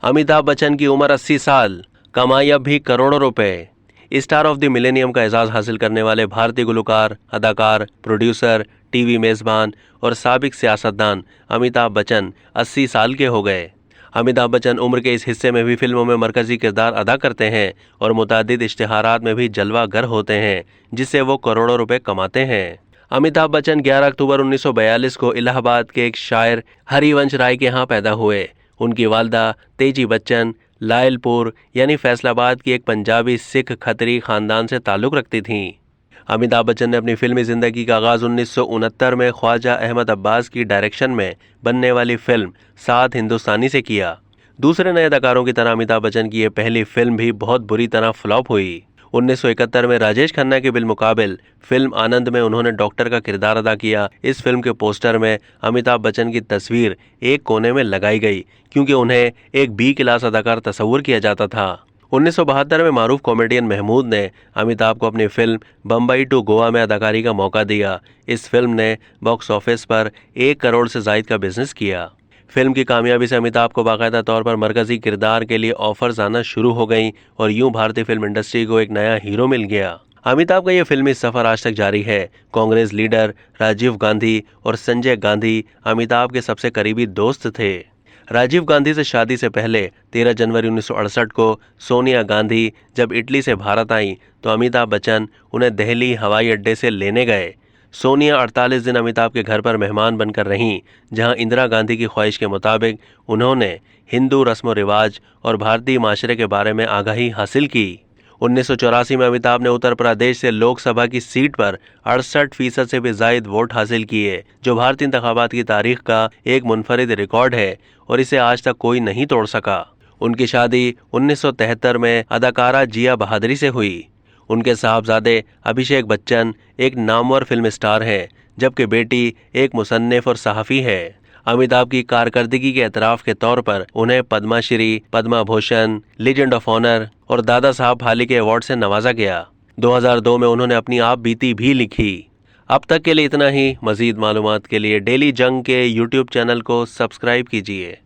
अमिताभ बच्चन की उम्र 80 साल, कमाई अब भी करोड़ों रुपए। स्टार ऑफ द मिलेनियम का एजाज हासिल करने वाले भारतीय गुलकार, अदाकार, प्रोड्यूसर, टीवी मेजबान और साबिक सियासतदान अमिताभ बच्चन 80 साल के हो गए। अमिताभ बच्चन उम्र के इस हिस्से में भी फिल्मों में मरकजी किरदार अदा करते हैं और मुतादिद इश्तिहारात में भी जलवागर होते हैं, जिससे वो करोड़ों रुपए कमाते हैं। अमिताभ बच्चन 11 अक्टूबर 1942 को इलाहाबाद के एक शायर हरिवंश राय के यहाँ पैदा हुए। उनकी वालदा तेजी बच्चन लायलपुर यानी फैसलाबाद की एक पंजाबी सिख खतरी खानदान से ताल्लुक़ रखती थीं। अमिताभ बच्चन ने अपनी फिल्मी जिंदगी का आगाज़ 1969 में ख्वाजा अहमद अब्बास की डायरेक्शन में बनने वाली फिल्म सात हिंदुस्तानी से किया। दूसरे नए अदाकारों की तरह अमिताभ बच्चन की यह पहली फिल्म भी बहुत बुरी तरह फ्लॉप हुई। 1971 में राजेश खन्ना के बिलमुकाबिल फिल्म आनंद में उन्होंने डॉक्टर का किरदार अदा किया। इस फिल्म के पोस्टर में अमिताभ बच्चन की तस्वीर एक कोने में लगाई गई क्योंकि उन्हें एक बी क्लास अदाकार तस्वुर किया जाता था। 1972 में मारूफ कॉमेडियन महमूद ने अमिताभ को अपनी फिल्म बम्बई टू गोवा में अदाकारी का मौका दिया। इस फिल्म ने बॉक्स ऑफिस पर 1 करोड़ से जायद का बिजनेस किया। फिल्म की कामयाबी से अमिताभ को बाकायदा तौर पर मरकजी किरदार के लिए ऑफर्स आना शुरू हो गईं और यूं भारतीय फिल्म इंडस्ट्री को एक नया हीरो मिल गया। अमिताभ का यह फिल्मी सफर आज तक जारी है। कांग्रेस लीडर राजीव गांधी और संजय गांधी अमिताभ के सबसे करीबी दोस्त थे। राजीव गांधी से शादी से पहले 13 जनवरी 1968 को सोनिया गांधी जब इटली से भारत आईं तो अमिताभ बच्चन उन्हें दिल्ली हवाई अड्डे से लेने गए। सोनिया 48 दिन अमिताभ के घर पर मेहमान बनकर रहीं, जहां इंदिरा गांधी की ख्वाहिश के मुताबिक उन्होंने हिंदू रस्म रिवाज और भारतीय माशरे के बारे में आगाही हासिल की। 1984 में अमिताभ ने उत्तर प्रदेश से लोकसभा की सीट पर 68% से भी जायद वोट हासिल किए, जो भारतीय इंतखाबात की तारीख का एक मुनफरिद रिकॉर्ड है और इसे आज तक कोई नहीं तोड़ सका। उनकी शादी 1973 में अदाकारा जिया बहादुरी से हुई। उनके साहबजादे अभिषेक बच्चन एक नामवर फिल्म स्टार हैं, जबकि बेटी एक मुसन्निफ और सहाफ़ी है। अमिताभ की कारकर्दगी के एतराफ़ के तौर पर उन्हें Padmashri, Padma Bhushan, legend of honour और दादा साहब फाल्के अवार्ड से नवाजा गया। 2002 में उन्होंने अपनी आप बीती भी लिखी। अब तक के लिए इतना ही। मज़ीद मालूमात के लिए डेली जंग के यूट्यूब चैनल को सब्सक्राइब कीजिए।